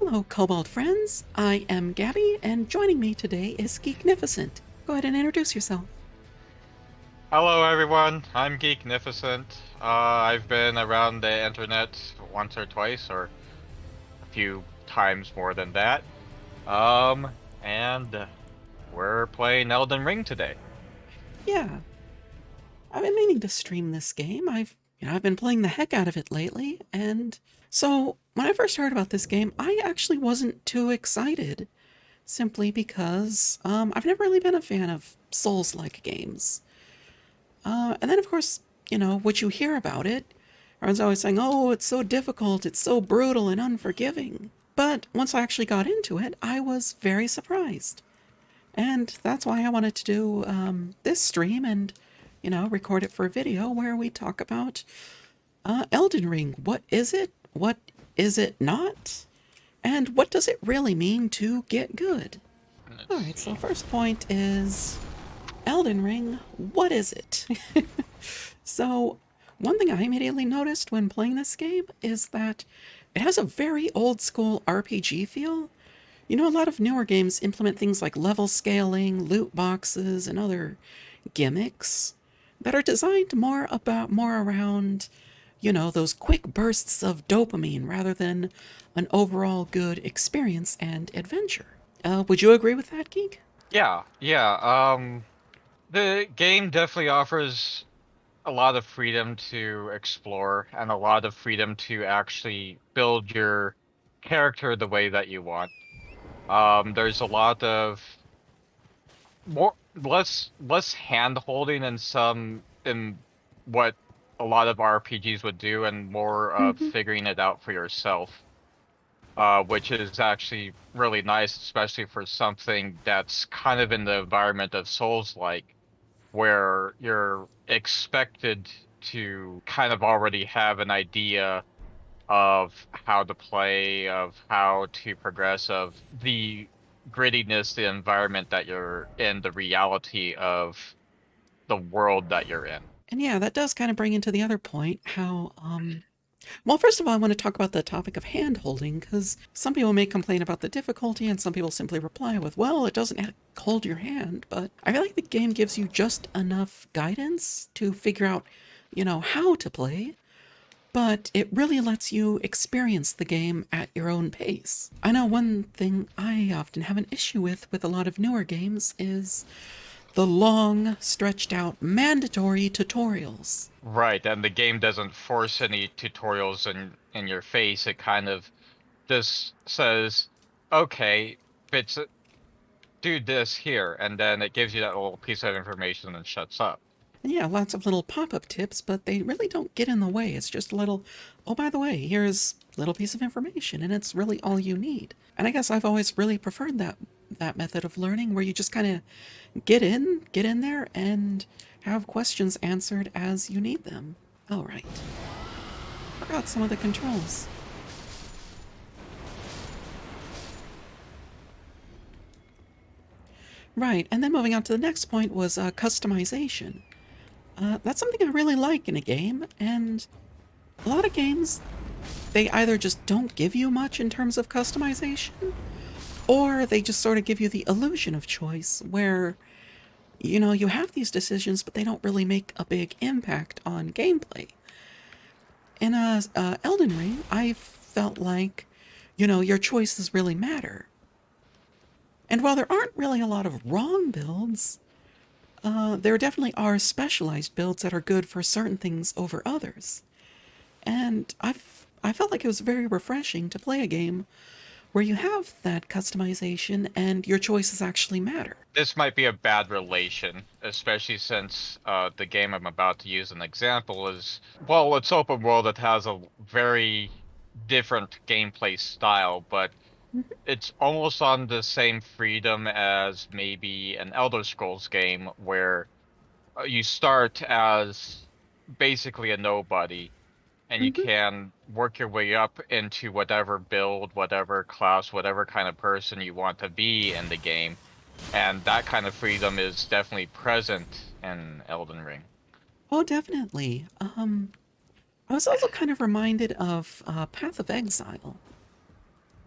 Hello, Cobalt friends. I am Gabby, and joining me today is Geeknificent. Go ahead and introduce yourself. Hello everyone, I'm Geeknificent. I've been around the internet once or twice, or a few times more than that. And we're playing Elden Ring today. Yeah, I've been meaning to stream this game. I've been playing the heck out of it lately, and so when I first heard about this game, I actually wasn't too excited, simply because I've never really been a fan of Souls-like games. And then, of course, what you hear about it, everyone's always saying, "Oh, it's so difficult, it's so brutal and unforgiving." But once I actually got into it, I was very surprised. And that's why I wanted to do this stream and, record it for a video where we talk about Elden Ring. What is it? What is it not? And what does it really mean to get good? Let's Alright, so see. first point is Elden Ring. What is it? So, one thing I immediately noticed when playing this game is that it has a very old school RPG feel. A lot of newer games implement things like level scaling, loot boxes, and other gimmicks that are designed more around, those quick bursts of dopamine rather than an overall good experience and adventure. Would you agree with that, Geek? Yeah. The game definitely offers a lot of freedom to explore and a lot of freedom to actually build your character the way that you want. There's a lot of more less hand holding in what a lot of RPGs would do and more of Mm-hmm. figuring it out for yourself, which is actually really nice, especially for something that's kind of in the environment of Souls-like, where you're expected to kind of already have an idea of how to play, of how to progress, of the grittiness, the environment that you're in, the reality of the world that you're in. And yeah, that does kind of bring into the other point how, well, first of all, I want to talk about the topic of hand holding, because some people may complain about the difficulty, and some people simply reply with, well, it doesn't hold your hand, but I feel like the game gives you just enough guidance to figure out, how to play, but it really lets you experience the game at your own pace. I know one thing I often have an issue with a lot of newer games is the long, stretched out, mandatory tutorials. Right, and the game doesn't force any tutorials in your face. It kind of just says, okay, it's do this here, and then it gives you that little piece of information and shuts up. And yeah, lots of little pop-up tips, but they really don't get in the way. It's just a little, oh, by the way, here's a little piece of information, and it's really all you need. And I guess I've always really preferred that method of learning where you just kind of get in there and have questions answered as you need them. All right. Forgot some of the controls. Right, and then moving on to the next point was customization. That's something I really like in a game, and a lot of games, they either just don't give you much in terms of customization, or they just sort of give you the illusion of choice, where, you have these decisions, but they don't really make a big impact on gameplay. In Elden Ring, I felt like, your choices really matter. And while there aren't really a lot of wrong builds, there definitely are specialized builds that are good for certain things over others. And I felt like it was very refreshing to play a game where you have that customization and your choices actually matter. This might be a bad relation, especially since the game I'm about to use an example is, well, it's open world. It has a very different gameplay style, but it's almost on the same freedom as maybe an Elder Scrolls game where you start as basically a nobody and you Mm-hmm. can work your way up into whatever build, whatever class, whatever kind of person you want to be in the game. And that kind of freedom is definitely present in Elden Ring. Oh, definitely. I was also kind of reminded of Path of Exile.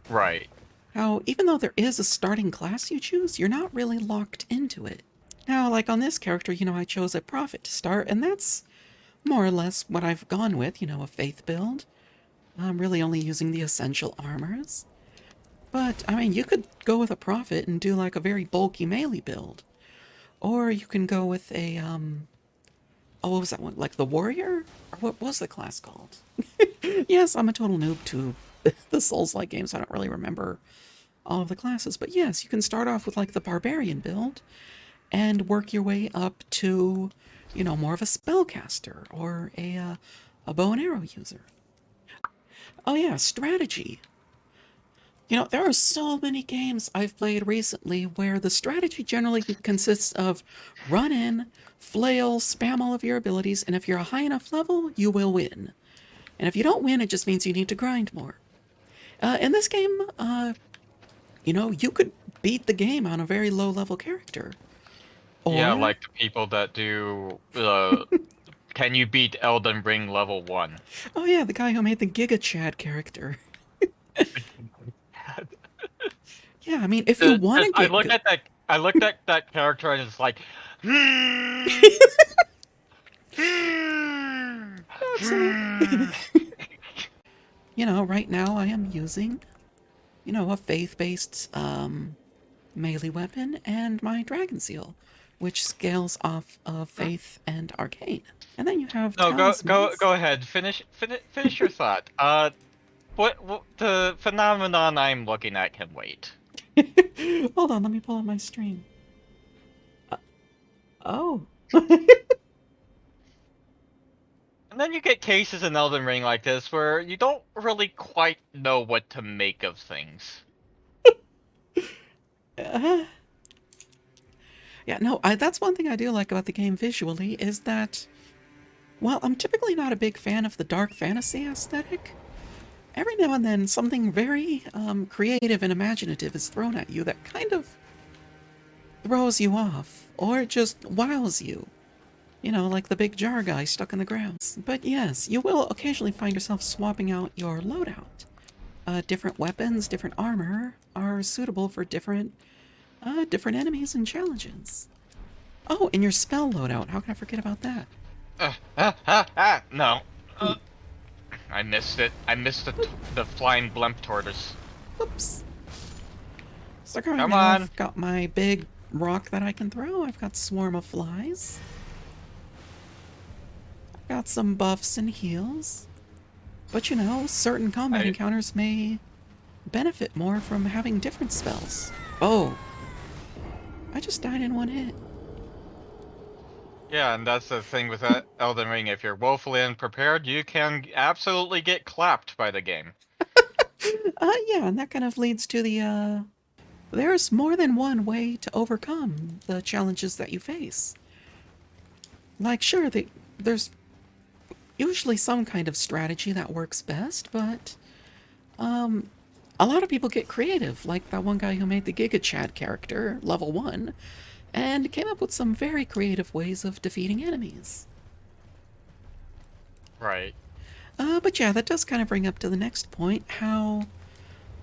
Right. How, even though there is a starting class you choose, you're not really locked into it. Now, like on this character, I chose a prophet to start, and that's more or less what I've gone with, a faith build. I'm really only using the essential armors. But, I mean, you could go with a prophet and do like a very bulky melee build. Or you can go with a, oh, what was that one? Like the warrior? Or what was the class called? Yes, I'm a total noob to the Souls-like games. I don't really remember all of the classes. But yes, you can start off with like the barbarian build and work your way up to, more of a spellcaster or a bow and arrow user. Oh yeah, strategy. There are so many games I've played recently where the strategy generally consists of run in, flail, spam all of your abilities, and if you're a high enough level, you will win. And if you don't win, it just means you need to grind more. In this game, you could beat the game on a very low level character. Yeah, Or, like the people that do can you beat Elden Ring level 1? oh yeah, the guy who made the Giga Chad character. Yeah, I mean, if you want to I get look good. at I looked at that character and it's like, hmm, hmm, So, hmm. right now I am using, a faith based melee weapon and my dragon seal, which scales off of faith and arcane. And then you have No, talismans. go ahead. Finish your thought. What the phenomenon I'm looking at can wait. Hold on, let me pull up my stream. Oh. And then you get cases in Elden Ring like this where you don't really quite know what to make of things. uh, yeah, no, that's one thing I do like about the game visually is that, well, I'm typically not a big fan of the dark fantasy aesthetic. Every now and then, something very creative and imaginative is thrown at you that kind of throws you off, or just wows you. Like the big jar guy stuck in the ground. But yes, you will occasionally find yourself swapping out your loadout. Different weapons, different armor are suitable for different enemies and challenges. Oh, and your spell loadout. How can I forget about that? No. I missed it. I missed the flying blimp tortoise. Whoops. So right Come now on. I've got my big rock that I can throw. I've got Swarm of Flies. I've got some buffs and heals. But certain combat I encounters may benefit more from having different spells. Oh, I just died in one hit. Yeah, and that's the thing with Elden Ring. If you're woefully unprepared, you can absolutely get clapped by the game. Yeah, and that kind of leads to there's more than one way to overcome the challenges that you face. Like, sure, there's usually some kind of strategy that works best, but a lot of people get creative, like that one guy who made the Giga Chad character, level 1, and came up with some very creative ways of defeating enemies. Right. But yeah, that does kind of bring up to the next point how,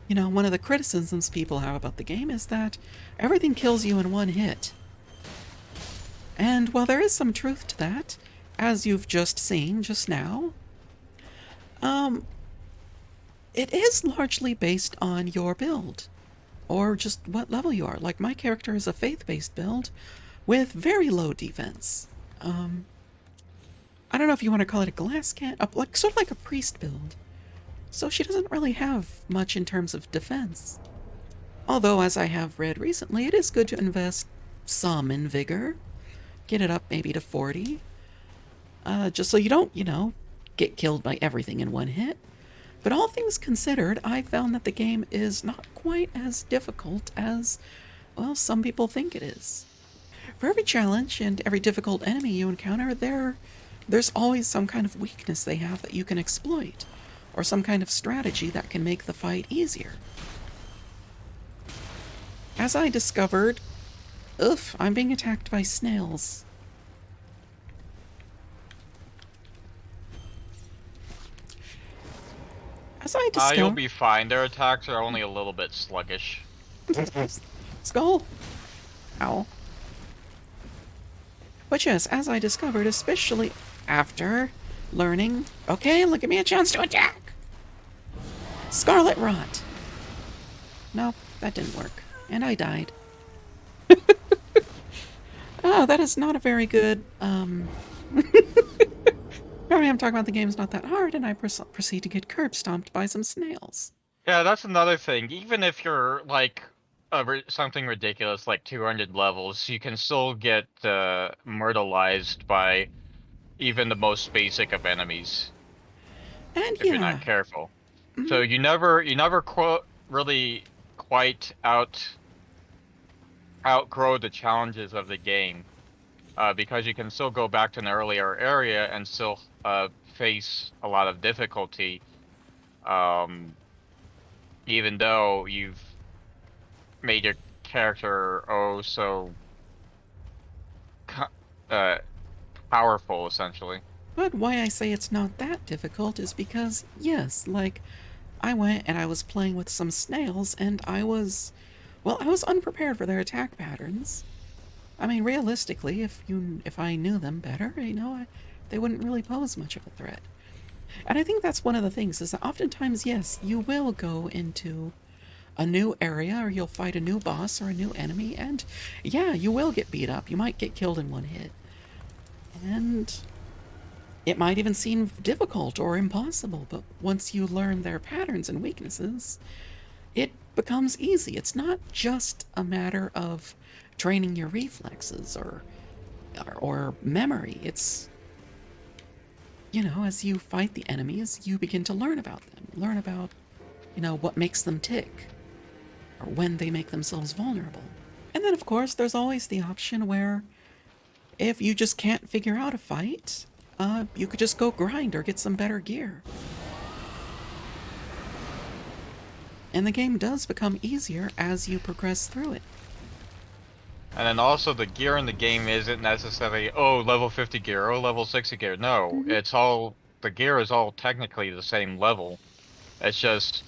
one of the criticisms people have about the game is that everything kills you in one hit. And while there is some truth to that, as you've just seen just now, um, it is largely based on your build, or just what level you are. Like, my character is a faith-based build with very low defense. I don't know if you want to call it a glass can, like sort of like a priest build. So she doesn't really have much in terms of defense. Although, as I have read recently, it is good to invest some in vigor. Get it up maybe to 40. Just so you don't, get killed by everything in one hit. But all things considered, I found that the game is not quite as difficult as, well, some people think it is. For every challenge and every difficult enemy you encounter, there's always some kind of weakness they have that you can exploit, or some kind of strategy that can make the fight easier. As I discovered, oof, I'm being attacked by snails. As I You'll discovered... be fine. Their attacks are only a little bit sluggish. Skull! Ow. But yes, as I discovered, especially after learning... Okay, look, give me a chance to attack! Scarlet Rot! Nope, that didn't work. And I died. Oh, that is not a very good, Here I am talking about the game's not that hard, and I proceed to get curb stomped by some snails. Yeah, that's another thing. Even if you're like something ridiculous like 200 levels, you can still get myrtleized by even the most basic of enemies And if you're yeah, not careful. So mhm, you never really quite outgrow the challenges of the game, because you can still go back to an earlier area and still face a lot of difficulty, um, even though you've made your character so uh, powerful, essentially. but why I say it's not that difficult is because, yes, like, I went and I was playing with some snails, and well, I was unprepared for their attack patterns. I mean, realistically, if I knew them better, they wouldn't really pose much of a threat. And I think that's one of the things, is that oftentimes, yes, you will go into a new area, or you'll fight a new boss or a new enemy, and yeah, you will get beat up. You might get killed in one hit. And it might even seem difficult or impossible, but once you learn their patterns and weaknesses, it becomes easy. It's not just a matter of training your reflexes or memory. It's, as you fight the enemies, you begin to learn about them. Learn about, what makes them tick, or when they make themselves vulnerable. And then, of course, there's always the option where if you just can't figure out a fight, you could just go grind or get some better gear. And the game does become easier as you progress through it. And then also the gear in the game isn't necessarily, oh, level 50 gear, oh, level 60 gear. No, Mhm. the gear is all technically the same level. It's just,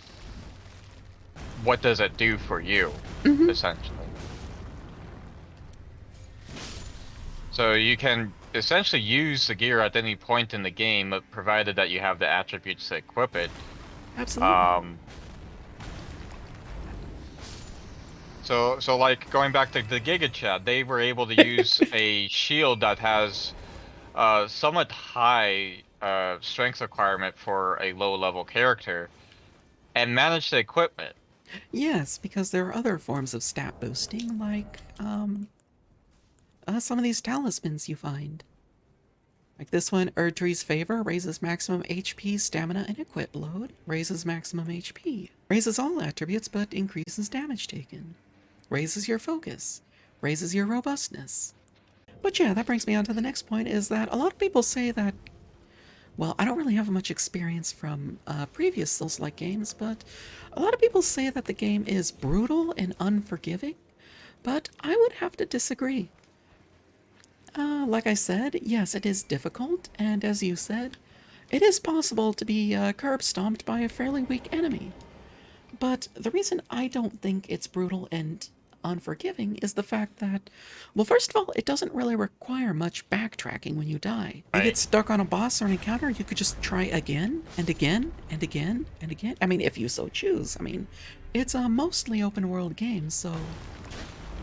what does it do for you, Mhm. essentially? So you can essentially use the gear at any point in the game, provided that you have the attributes to equip it. Absolutely. Um, so like going back to the Giga Chat, they were able to use a shield that has somewhat high strength requirement for a low level character and manage to equip it. Yes, because there are other forms of stat boosting, like some of these talismans you find. Like this one, Erdtree's Favor raises maximum HP, stamina, and equip load. Raises maximum HP. Raises all attributes but increases damage taken. Raises your focus. Raises your robustness. But yeah, that brings me on to the next point, is that a lot of people say that, well, I don't really have much experience from previous Souls-like games, but a lot of people say that the game is brutal and unforgiving, but I would have to disagree. Like I said, yes, it is difficult, and as you said, it is possible to be curb stomped by a fairly weak enemy. But the reason I don't think it's brutal and unforgiving is the fact that, well, first of all, it doesn't really require much backtracking when you die. You get Right. stuck on a boss or an encounter, you could just try again and again and again and again. I mean, if you so choose. I mean, it's a mostly open world game, so...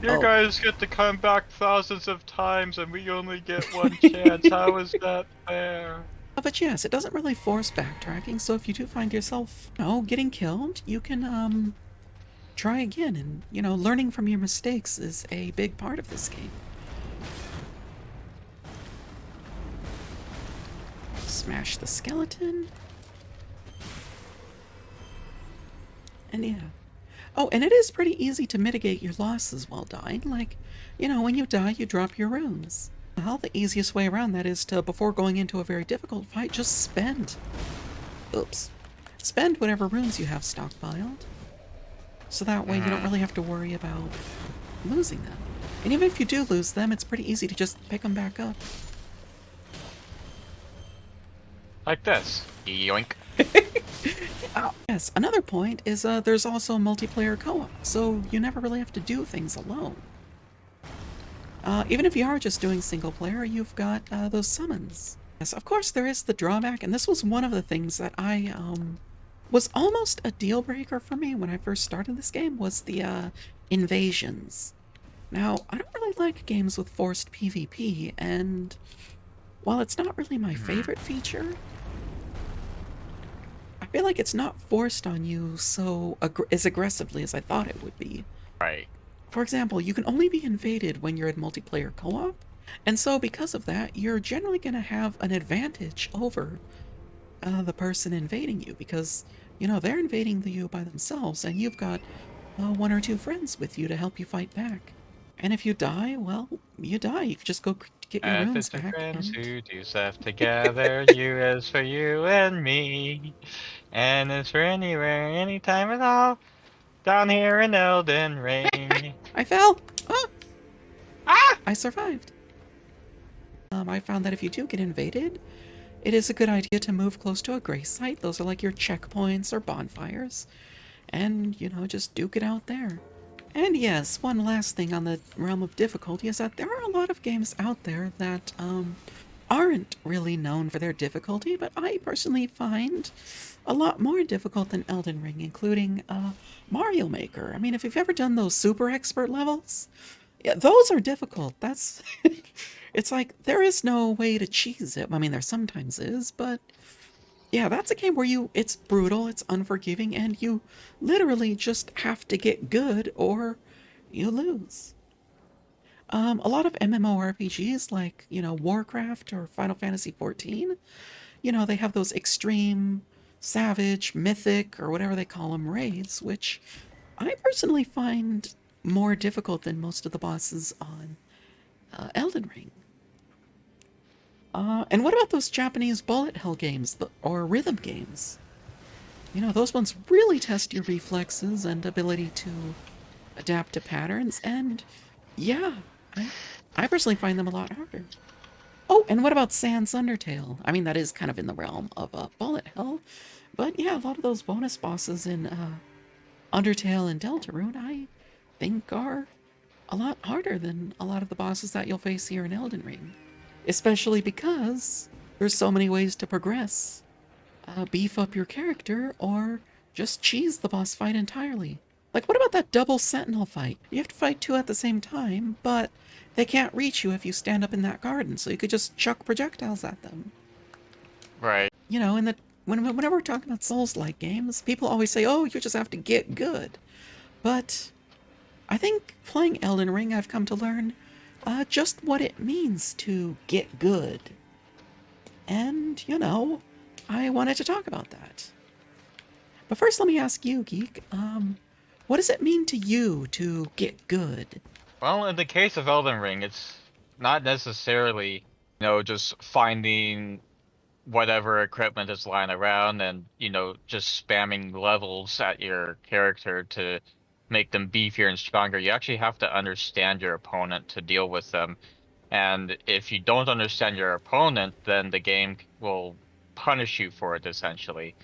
You Oh, guys get to come back thousands of times and we only get one chance. How is that fair? but yes, it doesn't really force backtracking, so if you do find yourself, getting killed, you can, try again, and, learning from your mistakes is a big part of this game. Smash the skeleton. And yeah. Oh, and it is pretty easy to mitigate your losses while dying. Like, when you die, you drop your runes. Well, the easiest way around that is to, before going into a very difficult fight, just spend. Oops. Spend whatever runes you have stockpiled. So that way you don't really have to worry about losing them. And even if you do lose them, it's pretty easy to just pick them back up. Like this. Yoink. Oh, yes, another point is there's also multiplayer co-op, so you never really have to do things alone. Even if you are just doing single player, you've got those summons. Yes, of course there is the drawback, and this was one of the things that I was almost a deal breaker for me when I first started this game, was the invasions. Now, I don't really like games with forced PvP, and while it's not really my favorite feature, I feel like it's not forced on you as aggressively as I thought it would be. Right. For example, you can only be invaded when you're in multiplayer co-op, and so because of that, you're generally going to have an advantage over the person invading you, because, you know, they're invading you by themselves, and you've got one or two friends with you to help you fight back. And if you die, well, you die. You can just go get your If runes it's a back, friends and who do stuff together, you is for you and me. And it's for anywhere, anytime at all. Down here in Elden Ring. I fell! Oh, Ah! I survived. I found that if you do get invaded, it is a good idea to move close to a grace site. Those are like your checkpoints or bonfires. And, you know, just duke it out there. And yes, one last thing on the realm of difficulty is that there are a lot of games out there that aren't really known for their difficulty, but I personally find a lot more difficult than Elden Ring, including Mario Maker. I mean, if you've ever done those super expert levels, yeah, those are difficult. That's it's like there is no way to cheese it. I mean, there sometimes is, but yeah, that's a game where it's brutal, it's unforgiving, and you literally just have to get good or you lose. A lot of MMORPGs like, you know, Warcraft or Final Fantasy XIV, you know, they have those extreme, savage, mythic, or whatever they call them, raids, which I personally find more difficult than most of the bosses on Elden Ring. And what about those Japanese bullet hell games or rhythm games? You know, those ones really test your reflexes and ability to adapt to patterns, and yeah, I personally find them a lot harder. Oh, and what about Sans Undertale? I mean, that is kind of in the realm of bullet hell, but yeah, a lot of those bonus bosses in Undertale and Deltarune, I think are a lot harder than a lot of the bosses that you'll face here in Elden Ring. Especially because there's so many ways to progress. Beef up your character, or just cheese the boss fight entirely. Like, what about that double sentinel fight? You have to fight two at the same time, but they can't reach you if you stand up in that garden, so you could just chuck projectiles at them. Right. You know, whenever we're talking about Souls-like games, people always say, oh, you just have to get good. But I think playing Elden Ring, I've come to learn just what it means to get good. And, you know, I wanted to talk about that. But first, let me ask you, Geek, what does it mean to you to get good? Well, in the case of Elden Ring, it's not necessarily, just finding whatever equipment is lying around and, just spamming levels at your character to make them beefier and stronger. You actually have to understand your opponent to deal with them. And if you don't understand your opponent, then the game will punish you for it, essentially.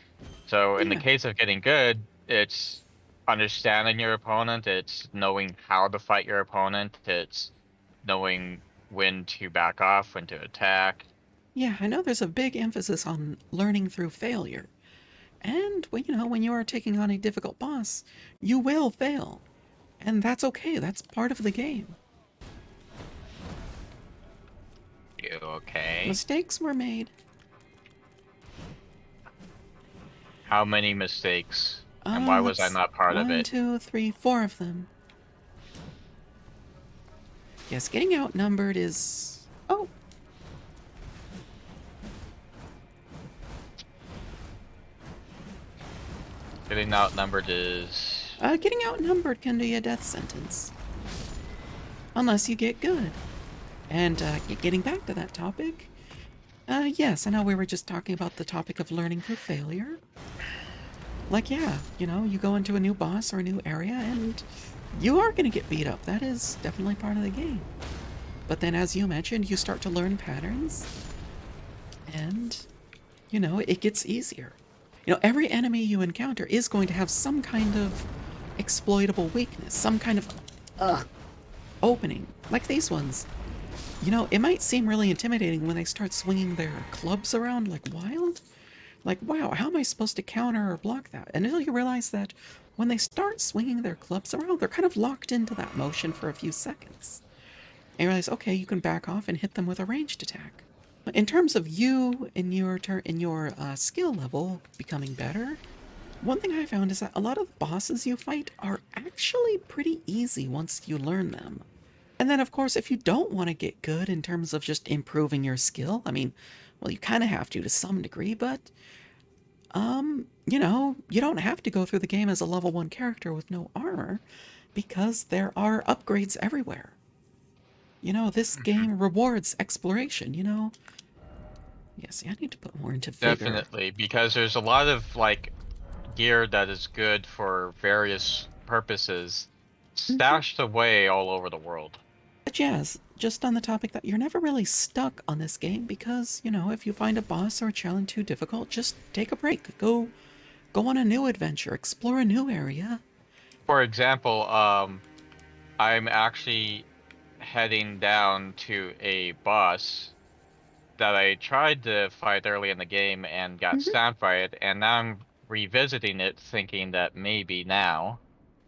So in the Yeah, case of getting good, it's understanding your opponent, it's knowing how to fight your opponent, it's knowing when to back off, when to attack. yeah, I know there's a big emphasis on learning through failure. And, well, you know, when you are taking on a difficult boss, you will fail. And that's okay, that's part of the game. You okay? Mistakes were made. How many mistakes? And why was I Let's not part of one, it? two, three, four of them. Yes, getting outnumbered is. Oh, Getting outnumbered is... getting outnumbered can be a death sentence. Unless you get good. And getting back to that topic, yes, I know we were just talking about the topic of learning through failure. Like, yeah, you know, you go into a new boss or a new area and you are going to get beat up. That is definitely part of the game. But then, as you mentioned, you start to learn patterns and, you know, it gets easier. You know, every enemy you encounter is going to have some kind of exploitable weakness, some kind of opening, like these ones. You know, it might seem really intimidating when they start swinging their clubs around like wild. Like, wow, how am I supposed to counter or block that? Until you realize that when they start swinging their clubs around, they're kind of locked into that motion for a few seconds. And you realize, okay, you can back off and hit them with a ranged attack. In terms of you in your skill level becoming better, one thing I found is that a lot of the bosses you fight are actually pretty easy once you learn them. And then, of course, if you don't want to get good in terms of just improving your skill, I mean, well, you kind of have to some degree, but, you know, you don't have to go through the game as a level 1 character with no armor, because there are upgrades everywhere. You know, this game rewards exploration, you know? Yeah, see, I need to put more into vigor. Definitely, because there's a lot of like gear that is good for various purposes stashed away all over the world. But yes, just on the topic that you're never really stuck on this game because, you know, if you find a boss or a challenge too difficult, just take a break. Go on a new adventure, explore a new area. For example, I'm actually heading down to a boss that I tried to fight early in the game and got Hmm. stamped by it, and now I'm revisiting it thinking that maybe now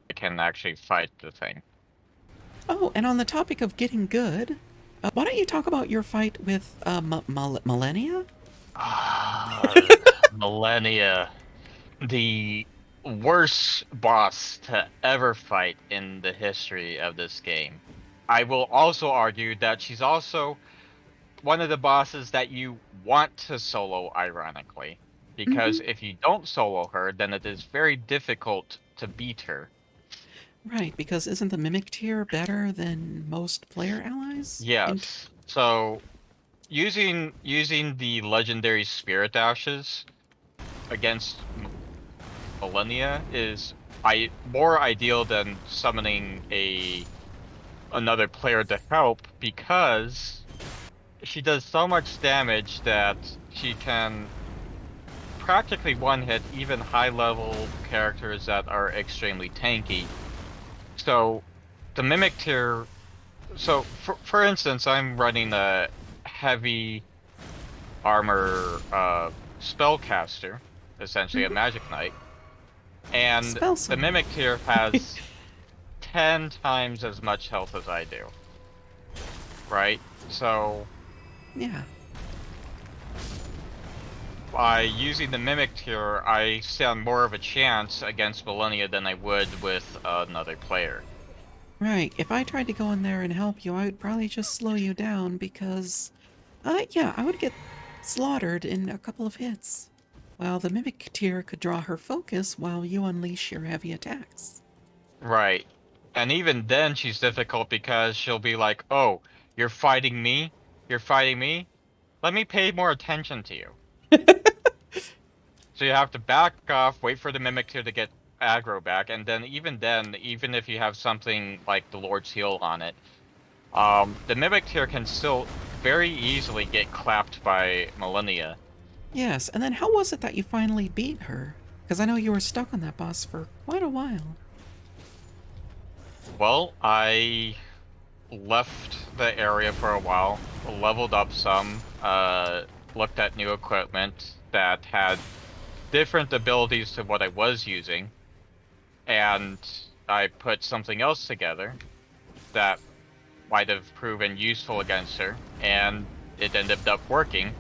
I can actually fight the thing. Oh, and on the topic of getting good, why don't you talk about your fight with Millennia? Ah, Millennia, the worst boss to ever fight in the history of this game. I will also argue that she's also one of the bosses that you want to solo, ironically. Hmm. Because if you don't solo her, then it is very difficult to beat her. Right, because isn't the Mimic tier better than most player allies? Yes. So using the legendary spirit ashes against Millennia is more ideal than summoning another player to help because she does so much damage that she can practically one hit even high level characters that are extremely tanky. So the mimic tier, so for instance, I'm running a heavy armor spellcaster, essentially a Hmm. magic knight, and Spell the summoner. mimic tier has 10 times as much health as I do, right? So Yeah. by using the mimic tier, I stand more of a chance against Millennia than I would with another player. Right, if I tried to go in there and help you, I would probably just slow you down because, yeah, I would get slaughtered in a couple of hits. While the Mimic tier could draw her focus while you unleash your heavy attacks. Right. And even then she's difficult because she'll be like, "Oh, you're fighting me? You're fighting me? Let me pay more attention to you." So you have to back off, wait for the mimic tier to get aggro back, and then, even if you have something like the Lord's Heal on it, the mimic tier can still very easily get clapped by Millennia. Yes, and then how was it that you finally beat her? Because I know you were stuck on that boss for quite a while. Well, I left the area for a while, leveled up some, looked at new equipment that had different abilities to what I was using, and I put something else together that might have proven useful against her, and it ended up working.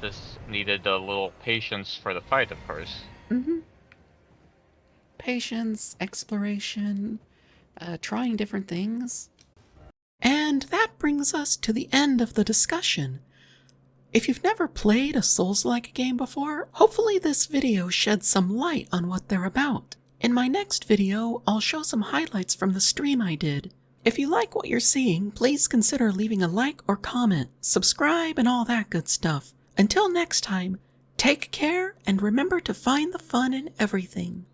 This needed a little patience for the fight, of course. Mm-hmm. Patience, exploration, trying different things. And that brings us to the end of the discussion. If you've never played a Souls-like game before, hopefully this video sheds some light on what they're about. In my next video, I'll show some highlights from the stream I did. If you like what you're seeing, please consider leaving a like or comment, subscribe, and all that good stuff. Until next time, take care and remember to find the fun in everything.